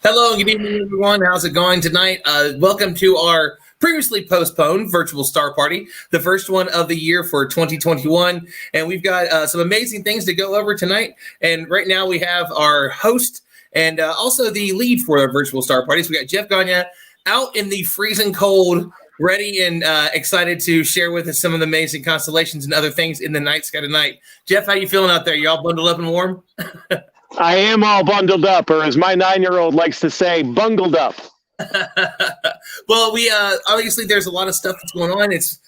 Hello, good evening, everyone. How's it going tonight? Welcome to our previously postponed virtual star party, the first one of the year for 2021. And we've got some amazing things to go over tonight. And right now we have our host and also the lead for our virtual star parties. We got Jeff Gonyea out in the freezing cold, ready and excited to share with us some of the amazing constellations and other things in the night sky tonight. Jeff, how you feeling out there? You all bundled up and warm? I am all bundled up, or as my 9-year-old likes to say, bungled up. Well, we obviously there's a lot of stuff that's going on. It's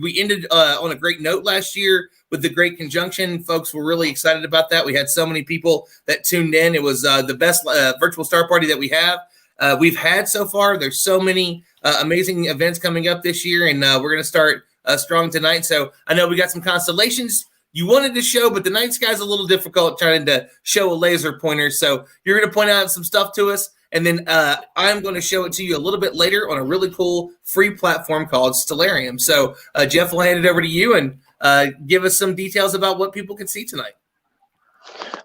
we ended on a great note last year with the Great Conjunction. Folks were really excited about that. We had so many people that tuned in. It was the best virtual star party that we've had so far. There's so many amazing events coming up this year, and we're going to start strong tonight. So I know we got some constellations you wanted to show, but the night sky's a little difficult trying to show a laser pointer. So you're going to point out some stuff to us, and then I'm going to show it to you a little bit later on a really cool free platform called Stellarium. So Jeff will hand it over to you and give us some details about what people can see tonight.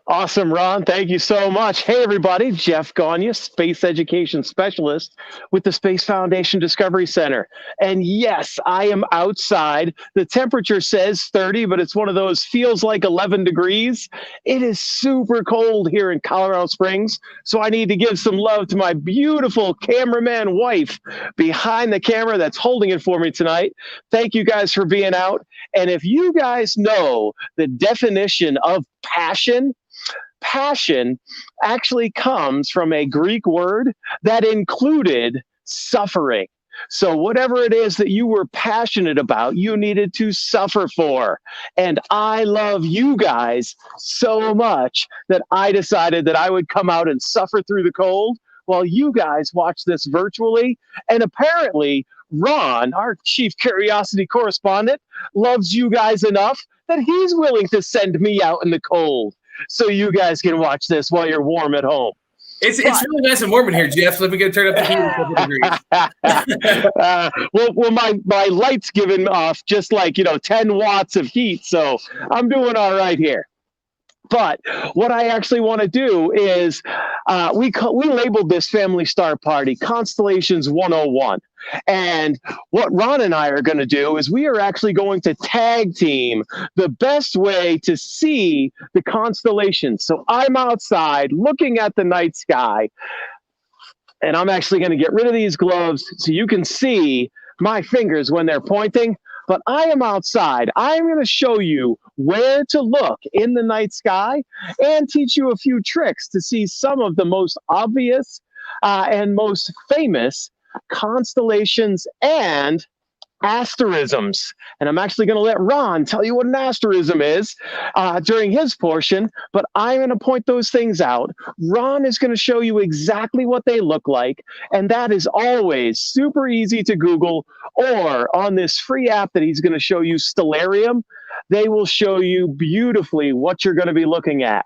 Awesome, Ron. Thank you so much. Hey, everybody. Jeff Gonyea, Space Education Specialist with the Space Foundation Discovery Center. And yes, I am outside. The temperature says 30, but it's one of those feels like 11 degrees. It is super cold here in Colorado Springs, so I need to give some love to my beautiful cameraman wife behind the camera that's holding it for me tonight. Thank you guys for being out. And if you guys know the definition of passion actually comes from a Greek word that included suffering. So whatever it is that you were passionate about, you needed to suffer for. And I love you guys so much that I decided that I would come out and suffer through the cold while you guys watch this virtually. And apparently, Ron, our chief curiosity correspondent, loves you guys enough that he's willing to send me out in the cold so you guys can watch this while you're warm at home. It's really nice and warm in here, Jeff. Let me go turn up the heat a couple degrees. Well, my light's giving off just like 10 watts of heat, so I'm doing all right here. But what I actually want to do is we labeled this family star party Constellations 101. And what Ron and I are going to do is we are actually going to tag team the best way to see the constellations. So I'm outside looking at the night sky, and I'm actually going to get rid of these gloves so you can see my fingers when they're pointing. But I am outside. I'm going to show you where to look in the night sky and teach you a few tricks to see some of the most obvious and most famous constellations and asterisms. And I'm actually going to let Ron tell you what an asterism is during his portion, but I'm going to point those things out. Ron is going to show you exactly what they look like, and that is always super easy to Google, or on this free app that he's going to show you, Stellarium, they will show you beautifully what you're going to be looking at.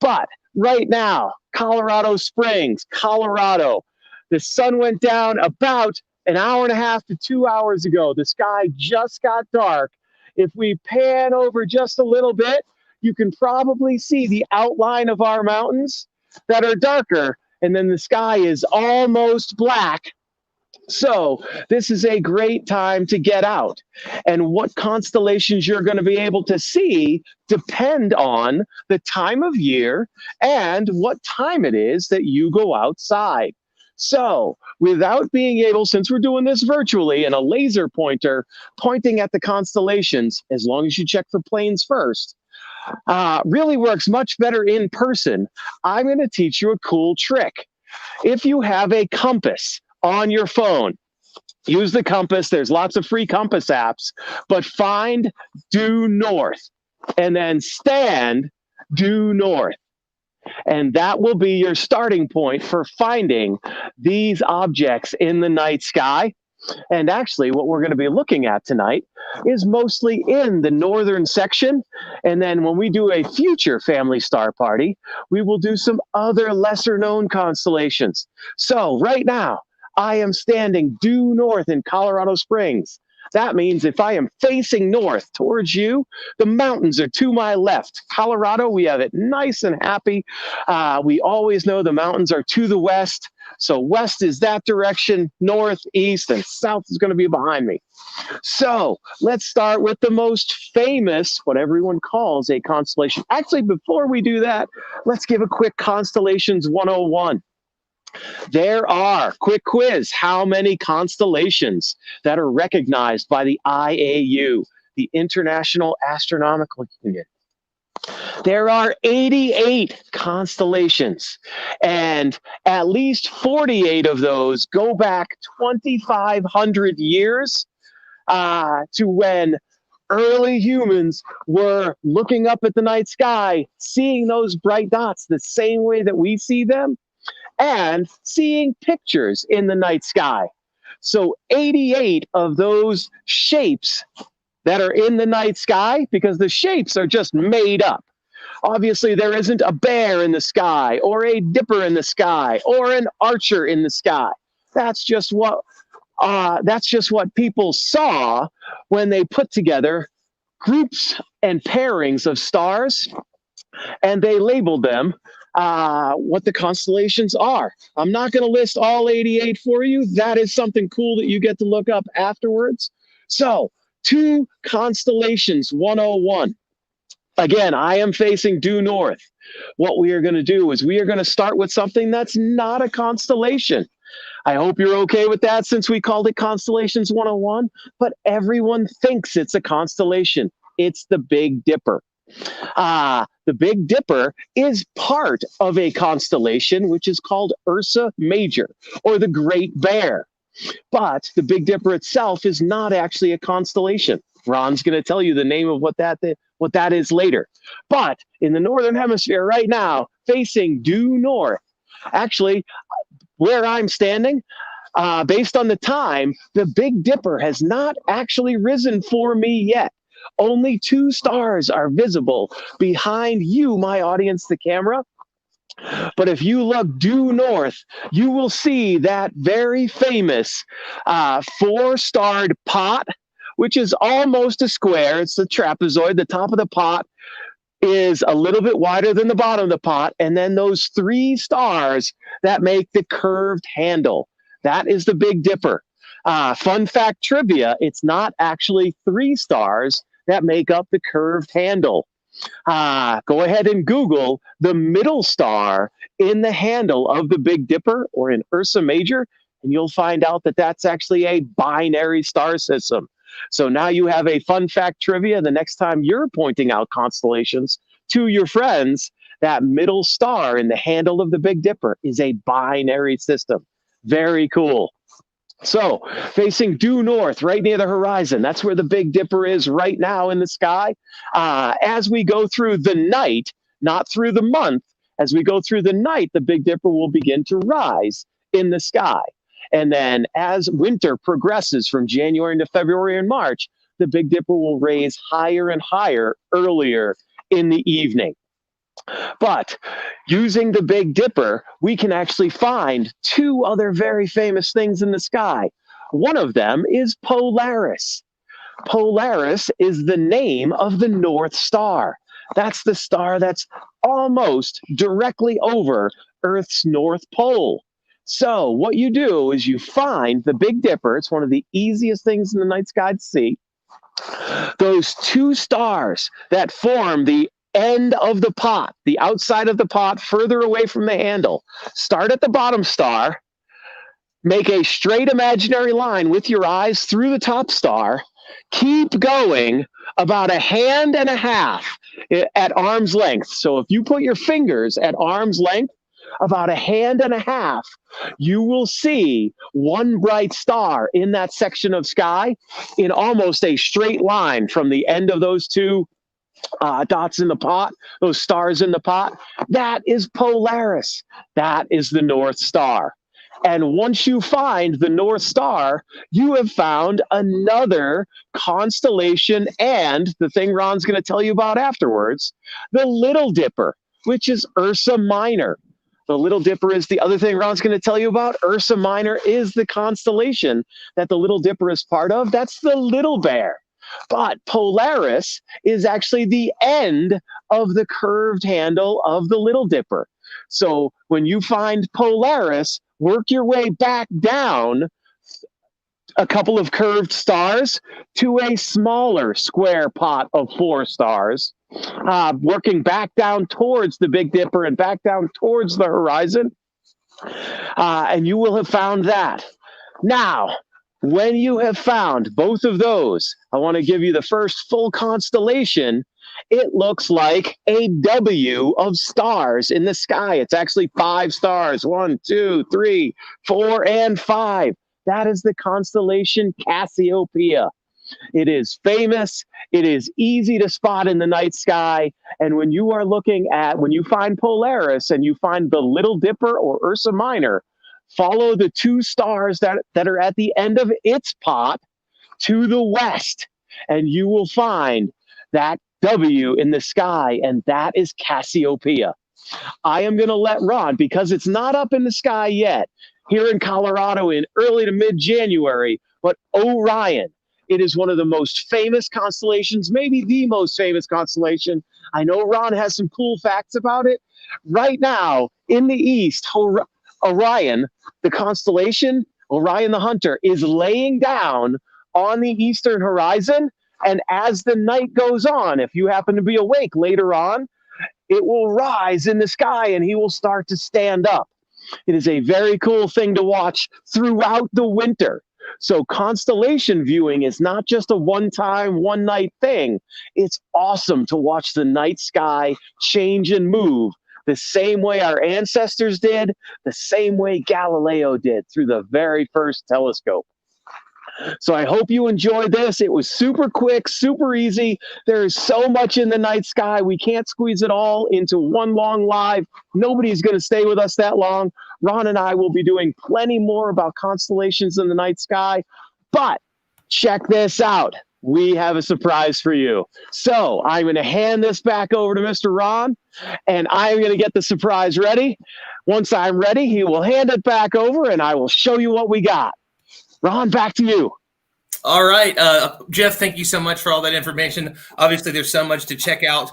But right now, Colorado Springs, Colorado, the sun went down about an hour and a half to 2 hours ago. The sky just got dark. If we pan over just a little bit, you can probably see the outline of our mountains that are darker, and then the sky is almost black. So this is a great time to get out. And what constellations you're going to be able to see depend on the time of year and what time it is that you go outside. So without being able, since we're doing this virtually and a laser pointer pointing at the constellations, as long as you check for planes first, really works much better in person, I'm going to teach you a cool trick. If you have a compass on your phone, use the compass. There's lots of free compass apps, but find due north and then stand due north. And that will be your starting point for finding these objects in the night sky. And actually, what we're going to be looking at tonight is mostly in the northern section. And then when we do a future family star party, we will do some other lesser known constellations. So right now, I am standing due north in Colorado Springs. That means if I am facing north towards you, the mountains are to my left. Colorado, we have it nice and happy. We always know the mountains are to the west. So west is that direction, north, east, and south is going to be behind me. So let's start with the most famous, what everyone calls a constellation. Actually, before we do that, let's give a quick Constellations 101. There are, quick quiz, how many constellations that are recognized by the IAU, the International Astronomical Union? There are 88 constellations, and at least 48 of those go back 2,500 years to when early humans were looking up at the night sky, seeing those bright dots the same way that we see them, and seeing pictures in the night sky. So 88 of those shapes that are in the night sky, because the shapes are just made up. Obviously, there isn't a bear in the sky, or a dipper in the sky, or an archer in the sky. That's just what people saw when they put together groups and pairings of stars, and they labeled them what the constellations are. I'm not going to list all 88 for you. That is something cool that you get to look up afterwards. So, to Constellations 101. Again, I am facing due north. What we are going to do is we are going to start with something that's not a constellation. I hope you're okay with that since we called it Constellations 101, but everyone thinks it's a constellation. It's the Big Dipper. The Big Dipper is part of a constellation, which is called Ursa Major, or the Great Bear. But the Big Dipper itself is not actually a constellation. Ron's going to tell you the name of what that is later. But in the Northern Hemisphere right now, facing due north, actually, where I'm standing, based on the time, the Big Dipper has not actually risen for me yet. Only 2 stars are visible behind you, my audience, the camera. But if you look due north, you will see that very famous 4-starred pot, which is almost a square. It's the trapezoid. The top of the pot is a little bit wider than the bottom of the pot. And then those 3 stars that make the curved handle. That is the Big Dipper. Fun fact trivia, it's not actually 3 stars that make up the curved handle. Go ahead and Google the middle star in the handle of the Big Dipper, or in Ursa Major, and you'll find out that that's actually a binary star system. So now you have a fun fact trivia. The next time you're pointing out constellations to your friends, that middle star in the handle of the Big Dipper is a binary system. Very cool. So, facing due north, right near the horizon, that's where the Big Dipper is right now in the sky. As we go through the night, not through the month, as we go through the night, the Big Dipper will begin to rise in the sky. And then as winter progresses from January into February and March, the Big Dipper will raise higher and higher earlier in the evening. But using the Big Dipper, we can actually find 2 other very famous things in the sky. One of them is Polaris. Polaris is the name of the North Star. That's the star that's almost directly over Earth's North Pole. So what you do is you find the Big Dipper. It's one of the easiest things in the night sky to see. Those 2 stars that form the end of the pot, the outside of the pot, further away from the handle. Start at the bottom star, make a straight imaginary line with your eyes through the top star, keep going about 1.5 hands at arm's length. So if you put your fingers at arm's length, about 1.5 hands, you will see one bright star in that section of sky in almost a straight line from the end of those 2 dots in the pot, those stars in the pot. That is Polaris. That is the North Star. And once you find the North Star, you have found another constellation, and the thing Ron's going to tell you about afterwards, the Little Dipper, which is Ursa Minor. The Little Dipper is the other thing Ron's going to tell you about. Ursa Minor is the constellation that the Little Dipper is part of. That's the Little Bear. But Polaris is actually the end of the curved handle of the Little Dipper. So when you find Polaris, work your way back down a couple of curved stars to a smaller square pot of 4 stars, working back down towards the Big Dipper and back down towards the horizon. And you will have found that. Now, when you have found both of those, I want to give you the first full constellation. It looks like a W of stars in the sky. It's actually 5 stars. 1, 2, 3, 4, and 5. That is the constellation Cassiopeia. It is famous. It is easy to spot in the night sky. And when you are when you find Polaris and you find the Little Dipper or Ursa Minor, follow the 2 stars that are at the end of its pot to the west, and you will find that W in the sky, and that is Cassiopeia. I am going to let Ron, because it's not up in the sky yet, here in Colorado in early to mid-January, but Orion. It is one of the most famous constellations, maybe the most famous constellation. I know Ron has some cool facts about it. Right now, in the east, Orion, the constellation, Orion the Hunter, is laying down on the eastern horizon. And as the night goes on, if you happen to be awake later on, it will rise in the sky and he will start to stand up. It is a very cool thing to watch throughout the winter. So constellation viewing is not just a one-time, one-night thing. It's awesome to watch the night sky change and move the same way our ancestors did, the same way Galileo did through the very first telescope. So I hope you enjoyed this. It was super quick, super easy. There is so much in the night sky. We can't squeeze it all into one long live. Nobody's going to stay with us that long. Ron and I will be doing plenty more about constellations in the night sky. But check this out. We have a surprise for you. So I'm going to hand this back over to Mr. Ron, and I'm going to get the surprise ready. Once I'm ready, he will hand it back over, and I will show you what we got. Ron, back to you. All right. Jeff, thank you so much for all that information. Obviously, there's so much to check out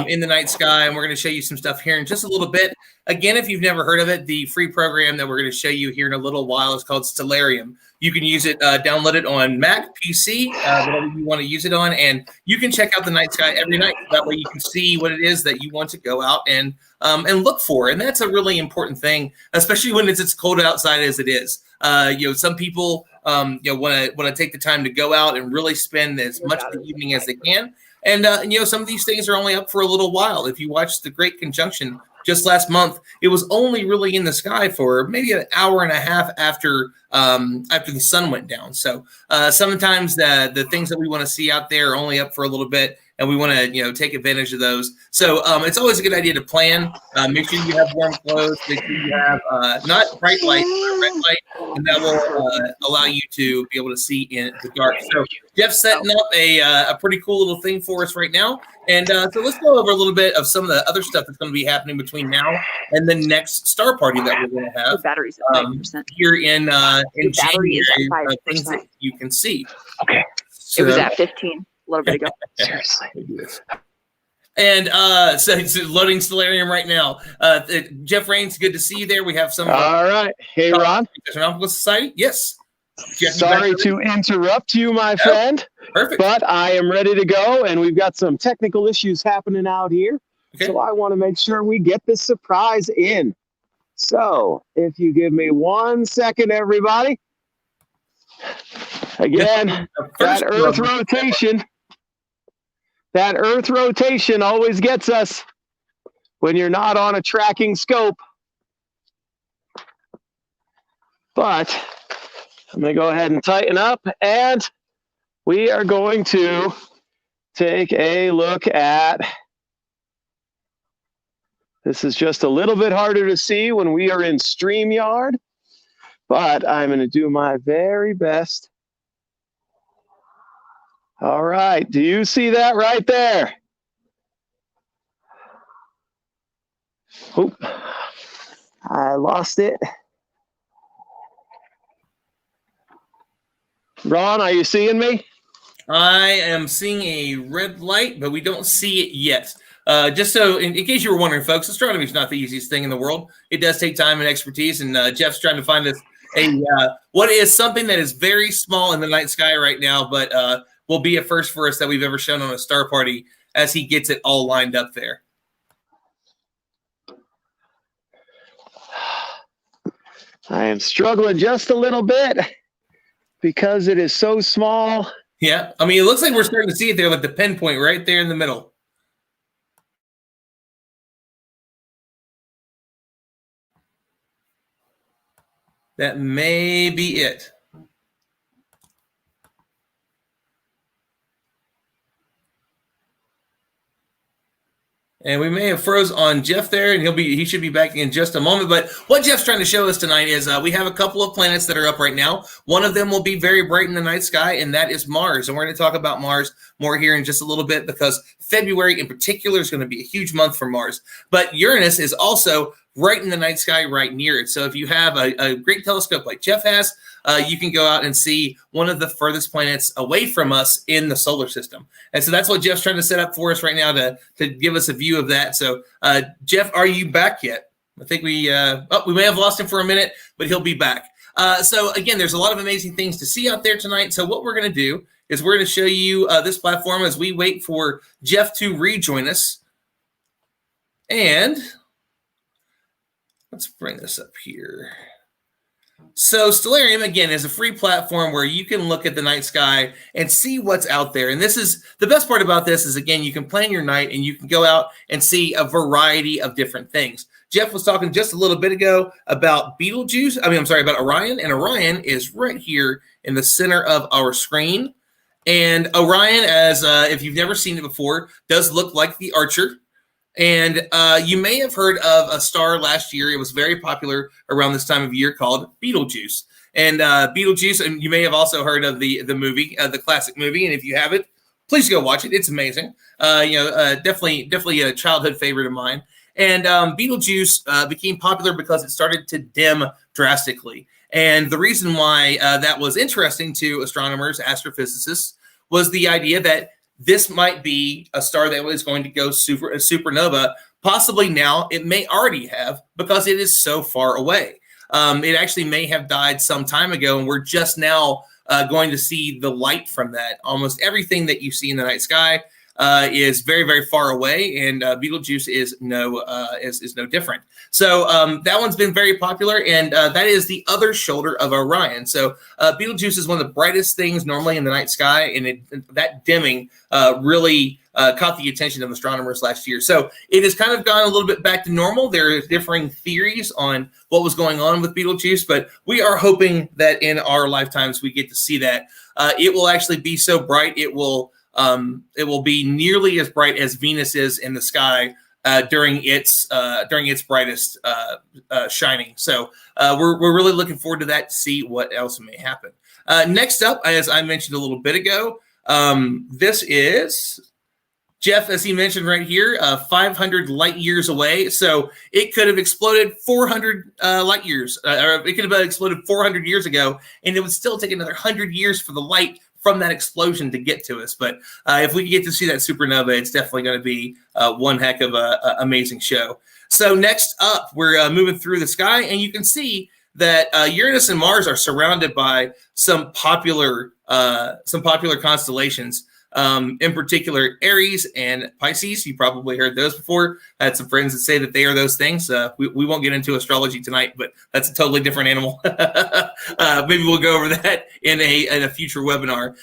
in the night sky, and we're going to show you some stuff here in just a little bit. Again, if you've never heard of it, the free program that we're going to show you here in a little while is called Stellarium. You can use it, download it on Mac, PC, whatever you want to use it on, and you can check out the night sky every night. That way you can see what it is that you want to go out and look for. And that's a really important thing, especially when it's as cold outside as it is. Some people want to take the time to go out and really spend as much of the evening as they can. And some of these things are only up for a little while. If you watch the Great Conjunction just last month, it was only really in the sky for maybe an hour and a half after the sun went down. So sometimes the things that we want to see out there are only up for a little bit, and we want to take advantage of those. So it's always a good idea to plan. Make sure you have warm clothes. Make sure you have not bright light, but red light, and that will allow you to be able to see in the dark. So Jeff's setting up a pretty cool little thing for us right now. And so let's go over a little bit of some of the other stuff that's going to be happening between now and the next star party that we're going to have. The battery's at 5%. Here in Battery is at January, 5%. things that you can see. Okay. It was at 15 a little bit ago. Seriously. And so it's loading Stellarium right now. Jeff Rains, good to see you there. We have some. All right. Hey, Ron. Astronomical Society. Yes. Jeff, Sorry to interrupt you, my friend. Perfect. But I am ready to go, and we've got some technical issues happening out here. Okay. So I want to make sure we get this surprise in. So if you give me 1 second, everybody. Again, that Earth rotation. That Earth rotation always gets us when you're not on a tracking scope. But I'm going to go ahead and tighten up, and we are going to take a look at, this is just a little bit harder to see when we are in StreamYard, but I'm going to do my very best. All right, do you see that right there? Oop. I lost it. Ron, are you seeing me? I am seeing a red light, but we don't see it yet. Just so, in case you were wondering, folks, astronomy is not the easiest thing in the world. It does take time and expertise, and Jeff's trying to find us what is something that is very small in the night sky right now, but will be a first for us that we've ever shown on a star party as he gets it all lined up there. I am struggling just a little bit because it is so small. Yeah, I mean, it looks like we're starting to see it there, like the pinpoint right there in the middle. That may be it. And we may have froze on Jeff there, and he should be back in just a moment. But what Jeff's trying to show us tonight is we have a couple of planets that are up right now. One of them will be very bright in the night sky, and that is Mars. And we're going to talk about Mars more here in just a little bit because February in particular is going to be a huge month for Mars. But Uranus is also right in the night sky, right near it. So if you have a great telescope like Jeff has, you can go out and see one of the furthest planets away from us in the solar system. And so that's what Jeff's trying to set up for us right now to give us a view of that. So Jeff, are you back yet? I think we may have lost him for a minute, but he'll be back. So again, there's a lot of amazing things to see out there tonight. So what we're going to do is we're going to show you this platform as we wait for Jeff to rejoin us. And let's bring this up here. So Stellarium, again, is a free platform where you can look at the night sky and see what's out there. And this is the best part about this is, again, you can plan your night and you can go out and see a variety of different things. Jeff was talking just a little bit ago about about Orion. And Orion is right here in the center of our screen. And Orion, as if you've never seen it before, does look like the Archer. And you may have heard of a star last year. It was very popular around this time of year called Beetlejuice. And Beetlejuice, and you may have also heard of the movie, the classic movie. And if you haven't, please go watch it. It's amazing. Definitely a childhood favorite of mine. And Beetlejuice became popular because it started to dim drastically. And the reason why that was interesting to astronomers, astrophysicists, was the idea that this might be a star that was going to go supernova. Possibly now, it may already have because it is so far away. It actually may have died some time ago, and we're just now going to see the light from that. Almost everything that you see in the night sky is very, very far away, and Beetlejuice is no different. So that one's been very popular, and that is the other shoulder of Orion. So Beetlejuice is one of the brightest things normally in the night sky, and that dimming really caught the attention of astronomers last year. So it has kind of gone a little bit back to normal. There are differing theories on what was going on with Beetlejuice, but we are hoping that in our lifetimes we get to see that. It will actually be so bright it will be nearly as bright as Venus is in the sky during its brightest shining. So we're really looking forward to that to see what else may happen. Next up, as I mentioned a little bit ago, this is Jeff, as he mentioned right here, 500 light years away. So it could have exploded 400 light years, or it could have exploded 400 years ago, and it would still take another 100 years for the light from that explosion to get to us. But if we get to see that supernova, it's definitely going to be one heck of a amazing show. So next up, we're moving through the sky, and you can see that Uranus and Mars are surrounded by some popular constellations. In particular, Aries and Pisces. You probably heard those before. I had some friends that say that they are those things. We won't get into astrology tonight, but that's a totally different animal. Maybe we'll go over that in a future webinar.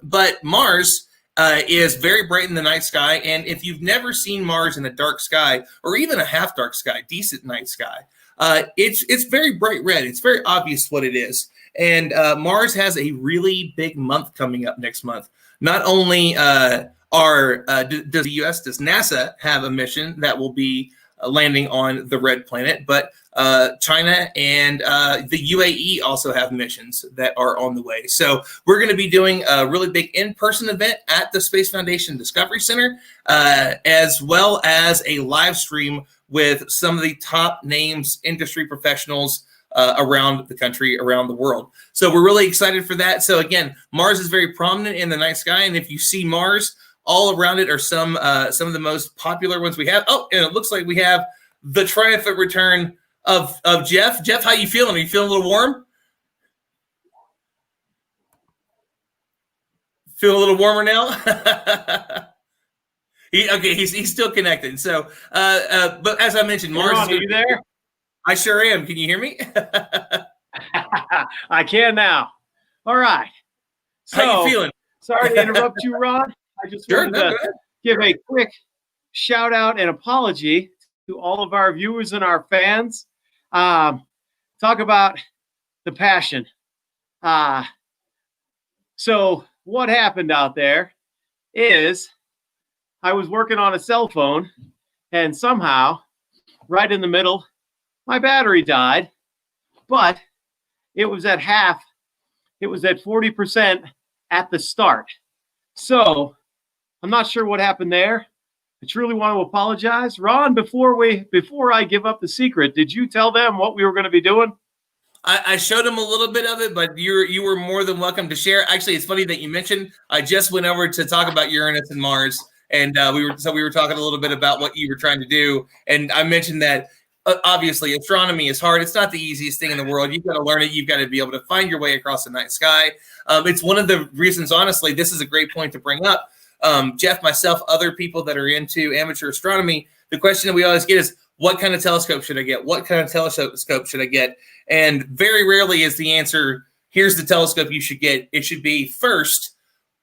But Mars is very bright in the night sky, and if you've never seen Mars in a dark sky or even a half dark sky, decent night sky, it's very bright red. It's very obvious what it is. And Mars has a really big month coming up next month. Not only does the U.S., does NASA have a mission that will be landing on the red planet. But China and the UAE also have missions that are on the way. So we're going to be doing a really big in-person event at the Space Foundation Discovery Center, as well as a live stream with some of the top names, industry professionals around the country, around the world. So we're really excited for that. So again, Mars is very prominent in the night sky, and if you see Mars, all around it are some of the most popular ones we have. Oh, and it looks like we have the triumphant return of Jeff. Jeff, how you feeling? Are you feeling a little warm? Feel a little warmer now? He's still connected. So, but as I mentioned, Mars. Ron, are you there? I sure am. Can you hear me? I can now. All right. So, how you feeling? Sorry to interrupt you, Ron. I just wanted to give a quick shout out and apology to all of our viewers and our fans. Talk about the passion. So what happened out there is I was working on a cell phone, and somehow, right in the middle, my battery died, but it was at half. It was at 40% at the start. So I'm not sure what happened there. I truly want to apologize. Ron, before I give up the secret, did you tell them what we were going to be doing? I showed them a little bit of it, but you were more than welcome to share. Actually, it's funny that you mentioned. I just went over to talk about Uranus and Mars, and we were talking a little bit about what you were trying to do, and I mentioned that obviously astronomy is hard. It's not the easiest thing in the world. You've got to learn it. You've got to be able to find your way across the night sky. It's one of the reasons, honestly, this is a great point to bring up. Jeff, myself, other people that are into amateur astronomy, the question that we always get is, what kind of telescope should I get? What kind of telescope should I get? And very rarely is the answer, here's the telescope you should get. It should be, first,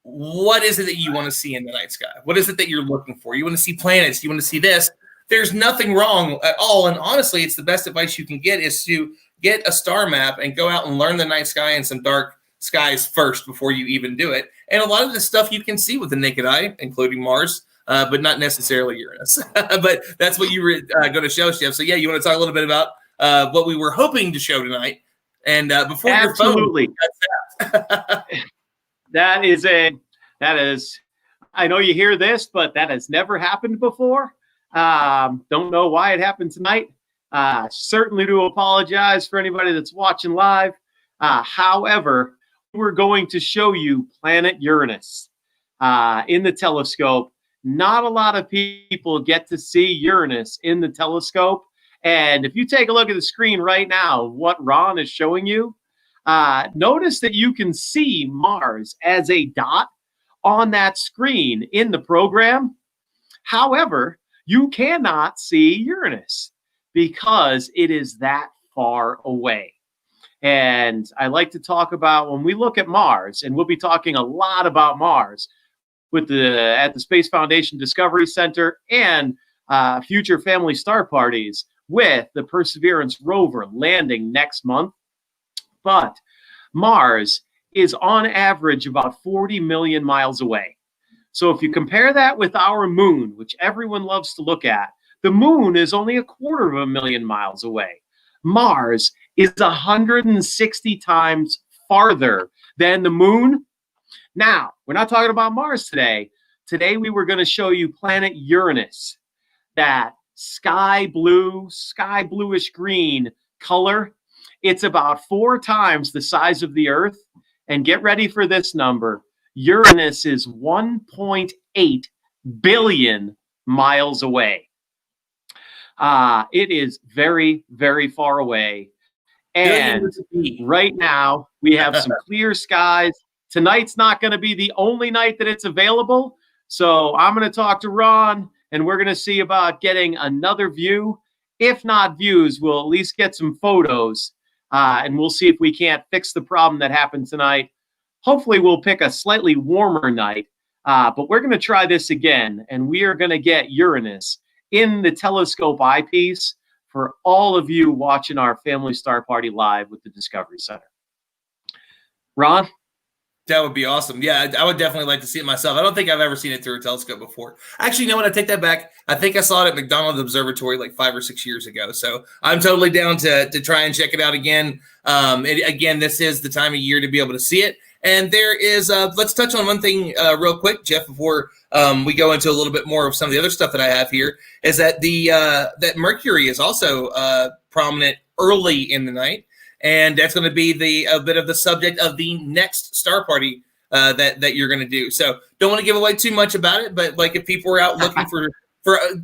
what is it that you want to see in the night sky? What is it that you're looking for? You want to see planets. You want to see this. There's nothing wrong at all. And honestly, it's the best advice you can get is to get a star map and go out and learn the night sky and some dark skies first before you even do it. And a lot of this stuff you can see with the naked eye, including Mars, but not necessarily Uranus. But that's what you were going to show, Jeff. So yeah, you want to talk a little bit about what we were hoping to show tonight. And before absolutely, that is, I know you hear this, but that has never happened before. Don't know why it happened tonight. Certainly do apologize for anybody that's watching live. However, we're going to show you planet Uranus in the telescope. Not a lot of people get to see Uranus in the telescope. And if you take a look at the screen right now, what Ron is showing you, notice that you can see Mars as a dot on that screen in the program. However, you cannot see Uranus because it is that far away. And I like to talk about when we look at Mars, and we'll be talking a lot about Mars at the Space Foundation Discovery Center and future family star parties with the Perseverance rover landing next month. But Mars is on average about 40 million miles away. So if you compare that with our moon, which everyone loves to look at, the moon is only 250,000 miles away. Mars is 160 times farther than the moon. Now, we're not talking about Mars today. Today, we were going to show you planet Uranus, that sky bluish green color. It's about 4 times the size of the Earth. And get ready for this number. Uranus is 1.8 billion miles away. It is very, very far away. And right now, we have some clear skies. Tonight's not going to be the only night that it's available. So I'm going to talk to Ron, and we're going to see about getting another view. If not views, we'll at least get some photos, and we'll see if we can't fix the problem that happened tonight. Hopefully, we'll pick a slightly warmer night, but we're going to try this again, and we are going to get Uranus in the telescope eyepiece for all of you watching our Family Star Party live with the Discovery Center. Ron? That would be awesome. Yeah, I would definitely like to see it myself. I don't think I've ever seen it through a telescope before. Actually, you know what? I take that back. I think I saw it at McDonald Observatory like 5 or 6 years ago. So I'm totally down to try and check it out again. Again, this is the time of year to be able to see it. And there is, let's touch on one thing real quick, Jeff, before we go into a little bit more of some of the other stuff that I have here, is that that Mercury is also prominent early in the night. And that's going to be a bit of the subject of the next star party that you're going to do. So don't want to give away too much about it, but like if people are out looking for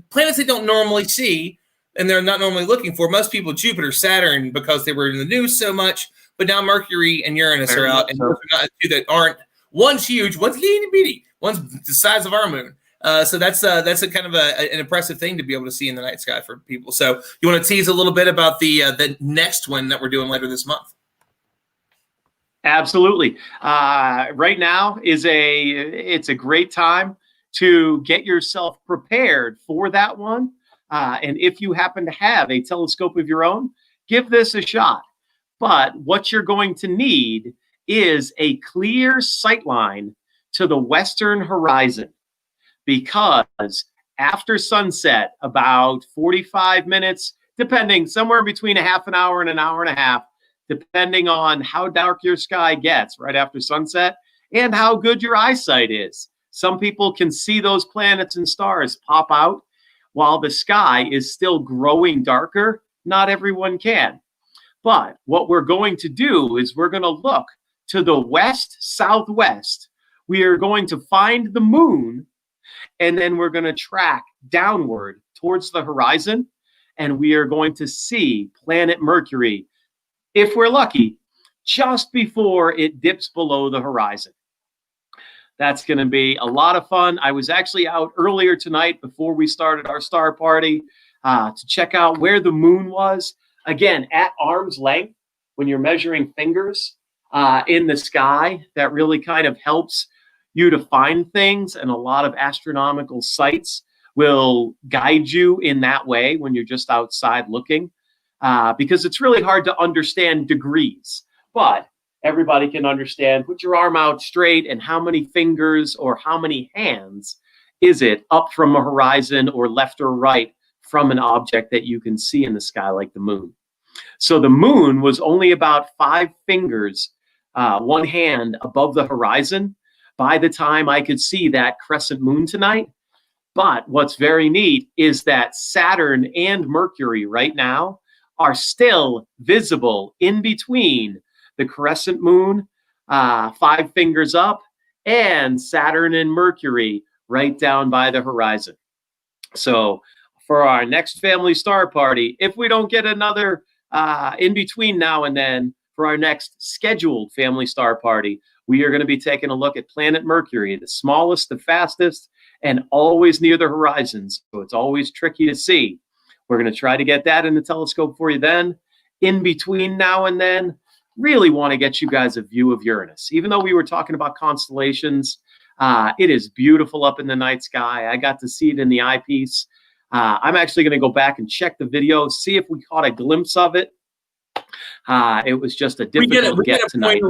planets they don't normally see and they're not normally looking for, most people Jupiter, Saturn, because they were in the news so much, but now Mercury and Uranus are out, and those are not two that aren't. One's huge, one's itty bitty, one's the size of our moon. So that's a kind of an impressive thing to be able to see in the night sky for people. So you want to tease a little bit about the next one that we're doing later this month? Absolutely. Right now it's a great time to get yourself prepared for that one. And if you happen to have a telescope of your own, give this a shot. But what you're going to need is a clear sight line to the western horizon. Because after sunset, about 45 minutes, depending, somewhere between a half an hour and an hour and a half, depending on how dark your sky gets right after sunset and how good your eyesight is. Some people can see those planets and stars pop out while the sky is still growing darker. Not everyone can. But what we're going to do is we're going to look to the west, southwest. We are going to find the moon. And then we're going to track downward towards the horizon, and we are going to see planet Mercury, if we're lucky, just before it dips below the horizon. That's going to be a lot of fun. I was actually out earlier tonight before we started our star party to check out where the moon was. Again, at arm's length, when you're measuring fingers in the sky, that really kind of helps you to find things, and a lot of astronomical sites will guide you in that way when you're just outside looking, because it's really hard to understand degrees, but everybody can understand. Put your arm out straight, and how many fingers or how many hands is it up from a horizon or left or right from an object that you can see in the sky like the moon. So the moon was only about 5 fingers, one hand above the horizon by the time I could see that crescent moon tonight. But what's very neat is that Saturn and Mercury right now are still visible in between the crescent moon, 5 fingers up, and Saturn and Mercury right down by the horizon. So for our next family star party, if we don't get another in between now and then, for our next scheduled family star party, we are going to be taking a look at planet Mercury, the smallest, the fastest, and always near the horizons. So it's always tricky to see. We're going to try to get that in the telescope for you then. In between now and then, really want to get you guys a view of Uranus. Even though we were talking about constellations, it is beautiful up in the night sky. I got to see it in the eyepiece. I'm actually going to go back and check the video, see if we caught a glimpse of it. It was just a difficult get tonight.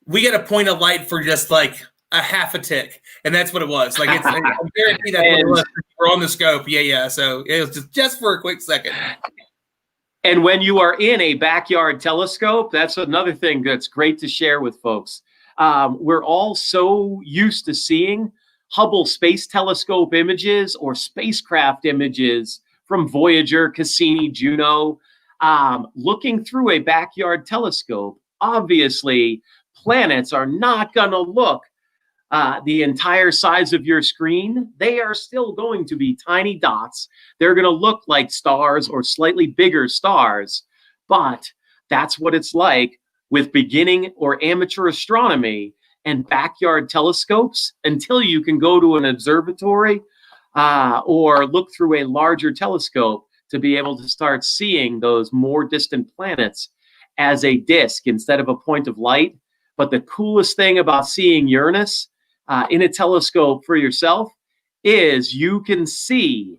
We get a point of light for just like a half a tick, and that's what it was. Like it's, I guarantee that we're on the scope. Yeah. So it was just for a quick second. And when you are in a backyard telescope, that's another thing that's great to share with folks. We're all so used to seeing Hubble Space Telescope images or spacecraft images from Voyager, Cassini, Juno. Looking through a backyard telescope, obviously, planets are not going to look the entire size of your screen. They are still going to be tiny dots. They're going to look like stars or slightly bigger stars, but that's what it's like with beginning or amateur astronomy and backyard telescopes until you can go to an observatory or look through a larger telescope to be able to start seeing those more distant planets as a disk instead of a point of light. But the coolest thing about seeing Uranus in a telescope for yourself is you can see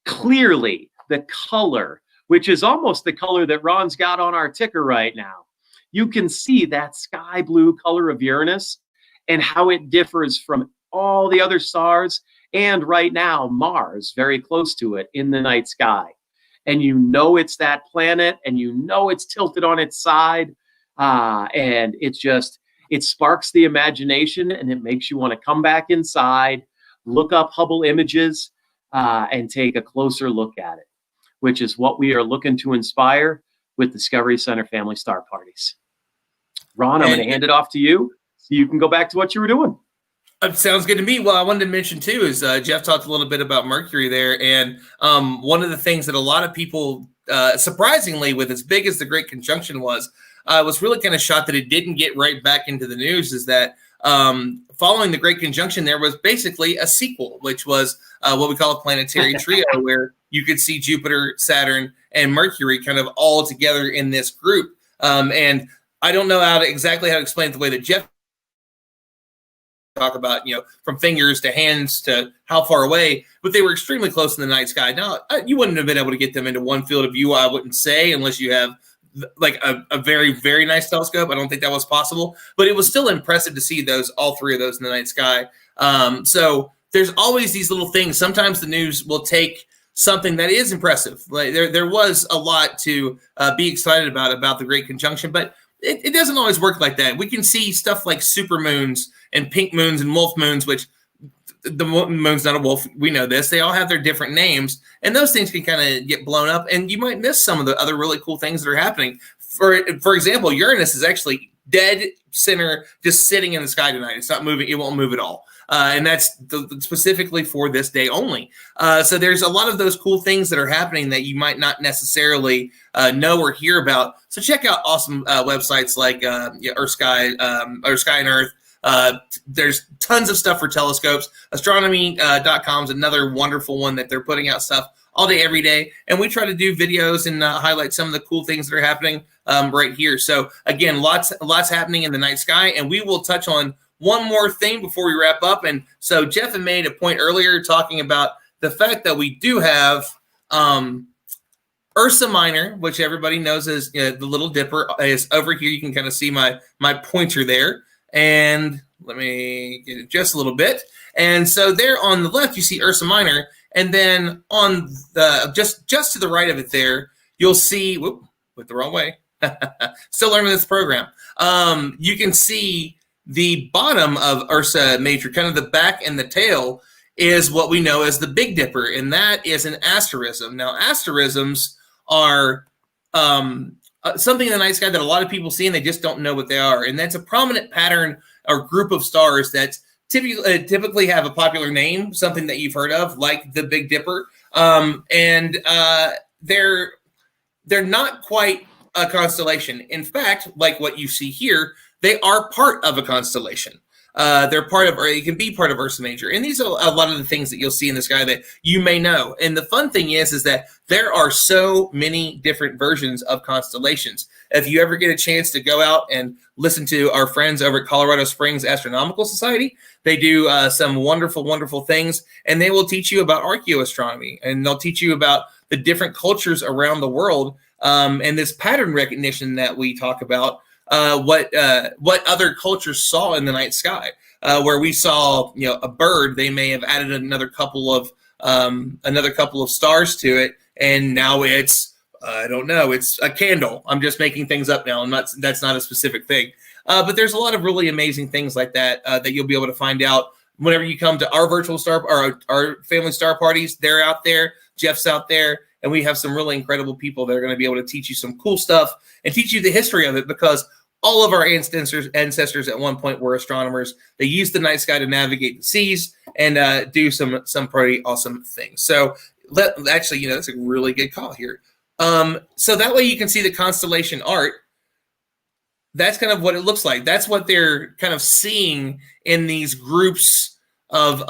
clearly the color, which is almost the color that Ron's got on our ticker right now. you can see that sky blue color of Uranus and how it differs from all the other stars, and right now Mars very close to it in the night sky. And you know it's that planet, and you know it's tilted on its side, and it sparks the imagination, and it makes you want to come back inside, look up Hubble images, and take a closer look at it, which is what we are looking to inspire with Discovery Center Family Star Parties. Ron, I'm going to hand it off to you so you can go back to what you were doing. Sounds good to me. Well, I wanted to mention too is Jeff talked a little bit about Mercury there, and one of the things that a lot of people, surprisingly, with as big as the Great Conjunction was really kind of shocked that it didn't get right back into the news. Is that following the Great Conjunction, there was basically a sequel, which was what we call a planetary trio, where you could see Jupiter, Saturn, and Mercury kind of all together in this group. And I don't know exactly how to explain it the way that Jeff talk about, from fingers to hands to how far away, but they were extremely close in the night sky. Now, you wouldn't have been able to get them into one field of view, I wouldn't say, unless you have like a very, very nice telescope. I don't think that was possible, but it was still impressive to see all three of those in the night sky. So there's always these little things. Sometimes the news will take something that is impressive. Like there was a lot to be excited about the Great Conjunction, but it doesn't always work like that. We can see stuff like supermoons and pink moons and wolf moons, which the moon's not a wolf. We know this. They all have their different names, and those things can kind of get blown up, and you might miss some of the other really cool things that are happening. For example, Uranus is actually dead center, just sitting in the sky tonight. It's not moving. It won't move at all. And that's specifically for this day only. So there's a lot of those cool things that are happening that you might not necessarily know or hear about. So check out awesome websites like Sky and Earth. There's tons of stuff for telescopes. Astronomy.com is another wonderful one that they're putting out stuff all day, every day. And we try to do videos and highlight some of the cool things that are happening right here. So again, lots happening in the night sky, and we will touch on one more thing before we wrap up. And so Jeff had made a point earlier talking about the fact that we do have Ursa Minor, which everybody knows as the Little Dipper, is over here. You can kind of see my pointer there. And let me get it just a little bit. And so there on the left, you see Ursa Minor. And then on the just to the right of it there, you'll see, went the wrong way. Still learning this program. You can see the bottom of Ursa Major, kind of the back and the tail, is what we know as the Big Dipper, and that is an asterism. Now, asterisms are something in the night sky that a lot of people see and they just don't know what they are, and that's a prominent pattern or group of stars that typically have a popular name, something that you've heard of, like the Big Dipper, and they're not quite a constellation. In fact, like what you see here, they are part of a constellation. They're part of, or it can be part of Ursa Major. And these are a lot of the things that you'll see in the sky that you may know. And the fun thing is that there are so many different versions of constellations. If you ever get a chance to go out and listen to our friends over at Colorado Springs Astronomical Society, they do some wonderful, wonderful things. And they will teach you about archaeoastronomy. And they'll teach you about the different cultures around the world. And this pattern recognition that we talk about. What other cultures saw in the night sky, where we saw a bird, they may have added another couple of stars to it, and now it's I don't know, it's a candle. I'm just making things up now. That's not a specific thing, but there's a lot of really amazing things like that that you'll be able to find out whenever you come to our virtual star or our family star parties. They're out there, Jeff's out there. And we have some really incredible people that are going to be able to teach you some cool stuff and teach you the history of it, because all of our ancestors at one point were astronomers. They used the night sky to navigate the seas and do some pretty awesome things. So actually, that's a really good call here. So that way you can see the constellation art. That's kind of what it looks like. That's what they're kind of seeing in these groups of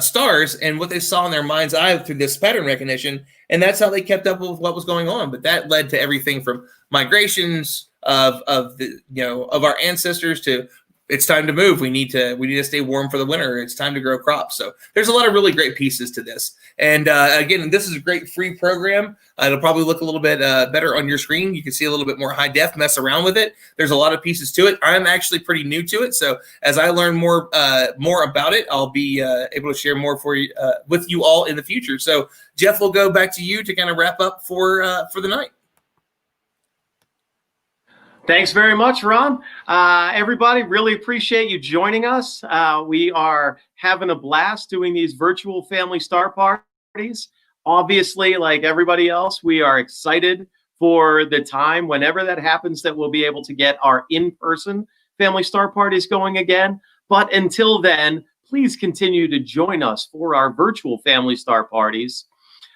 stars, and what they saw in their mind's eye through this pattern recognition, and that's how they kept up with what was going on. But that led to everything from migrations of our ancestors to it's time to move. We need to stay warm for the winter. It's time to grow crops. So there's a lot of really great pieces to this. And again, this is a great free program. It'll probably look a little bit better on your screen. You can see a little bit more high def, mess around with it. There's a lot of pieces to it. I'm actually pretty new to it. So as I learn more about it, I'll be able to share more for you with you all in the future. So Jeff, we'll go back to you to kind of wrap up for the night. Thanks very much, Ron. Everybody, really appreciate you joining us. We are having a blast doing these virtual family star parties. Obviously, like everybody else, we are excited for the time, whenever that happens, that we'll be able to get our in-person family star parties going again. But until then, please continue to join us for our virtual family star parties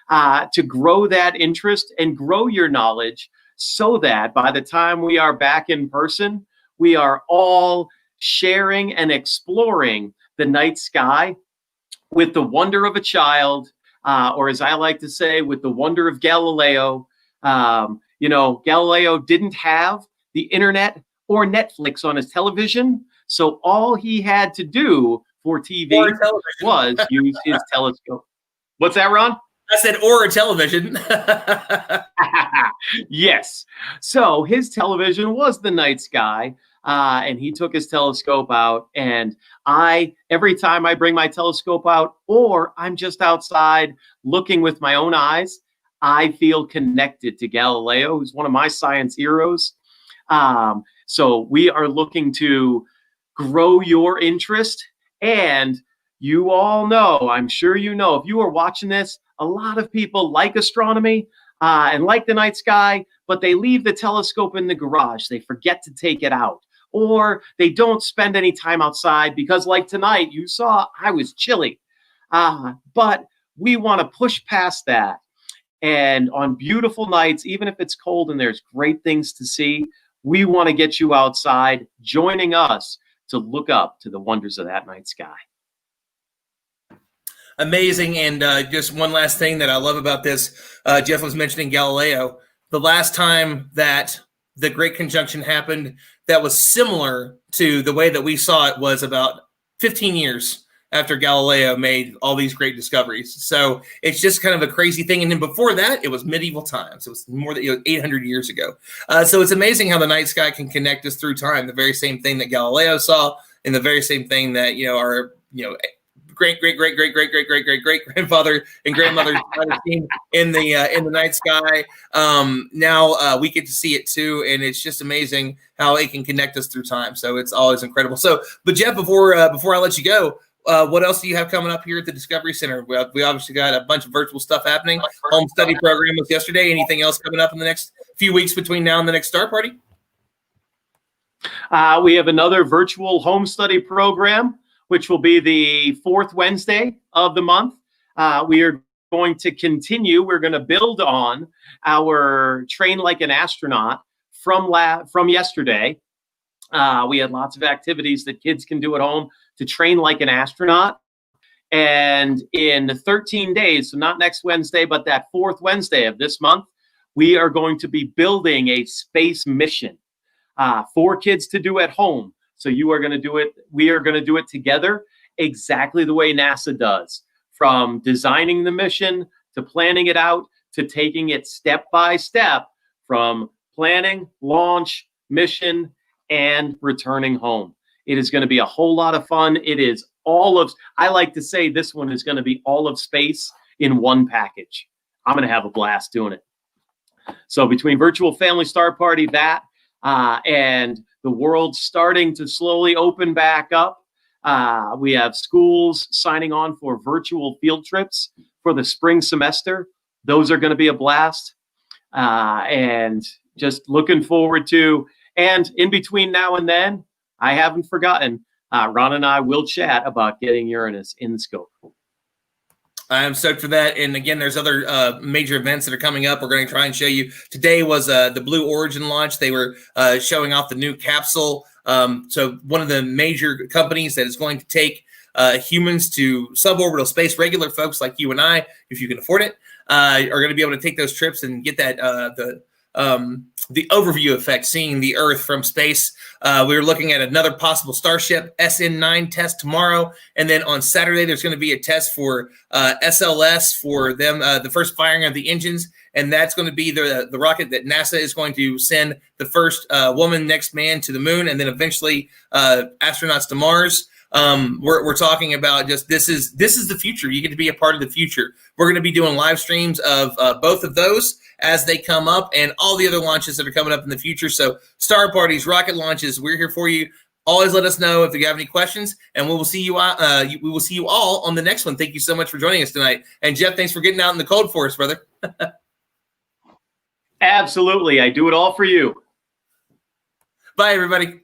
to grow that interest and grow your knowledge, so that by the time we are back in person, we are all sharing and exploring the night sky with the wonder of a child, or as I like to say, with the wonder of Galileo. Galileo didn't have the internet or Netflix on his television, so all he had to do for TV was use his telescope. What's that, Ron? I said, or a television. Yes. So his television was the night sky, and he took his telescope out. And every time I bring my telescope out, or I'm just outside looking with my own eyes, I feel connected to Galileo, who's one of my science heroes. So we are looking to grow your interest. And you all know, I'm sure you know, if you are watching this, a lot of people like astronomy and like the night sky, but they leave the telescope in the garage. They forget to take it out, or they don't spend any time outside because, like tonight, you saw I was chilly. But we want to push past that. And on beautiful nights, even if it's cold and there's great things to see, we want to get you outside, joining us to look up to the wonders of that night sky. Amazing. And just one last thing that I love about this, Jeff was mentioning Galileo. The last time that the Great Conjunction happened that was similar to the way that we saw it was about 15 years after Galileo made all these great discoveries. So it's just kind of a crazy thing. And then before that, it was medieval times. It was more than 800 years ago. So it's amazing how the night sky can connect us through time. The very same thing that Galileo saw, and the very same thing that our great grandfather and grandmother seen in the night sky. Now we get to see it too, and it's just amazing how it can connect us through time. So it's always incredible. So, but Jeff, before I let you go, what else do you have coming up here at the Discovery Center? We obviously got a bunch of virtual stuff happening. Home study program was yesterday. Anything else coming up in the next few weeks between now and the next star party? We have another virtual home study program, which will be the fourth Wednesday of the month. We are going to continue. We're going to build on our Train Like an Astronaut from yesterday. We had lots of activities that kids can do at home to train like an astronaut. And in 13 days, so not next Wednesday, but that fourth Wednesday of this month, we are going to be building a space mission for kids to do at home. So you are going to do it. We are going to do it together exactly the way NASA does, from designing the mission to planning it out to taking it step by step from planning, launch, mission, and returning home. It is going to be a whole lot of fun. It is I like to say this one is going to be all of space in one package. I'm going to have a blast doing it. So between virtual family star party, and the world starting to slowly open back up, we have schools signing on for virtual field trips for the spring semester. Those are going to be a blast. And just looking forward to, and in between now and then, I haven't forgotten, Ron and I will chat about getting Uranus in the scope. I am stoked for that. And again, there's other major events that are coming up. We're going to try and show you. Today was the Blue Origin launch. They were showing off the new capsule. So one of the major companies that is going to take humans to suborbital space, regular folks like you and I, if you can afford it, are going to be able to take those trips and get that overview effect, seeing the Earth from space. We were looking at another possible starship SN9 test tomorrow, and then on Saturday there's going to be a test for SLS for them, the first firing of the engines, and that's going to be the rocket that NASA is going to send the first woman, next man to the moon, and then eventually astronauts to Mars. We're talking about just this is the future. You get to be a part of the future. We're going to be doing live streams of both of those as they come up, and all the other launches that are coming up in the future. So star parties, rocket launches, we're here for you. Always let us know if you have any questions, and we will see you. We will see you all on the next one. Thank you so much for joining us tonight. And Jeff, thanks for getting out in the cold for us, brother. Absolutely, I do it all for you. Bye, everybody.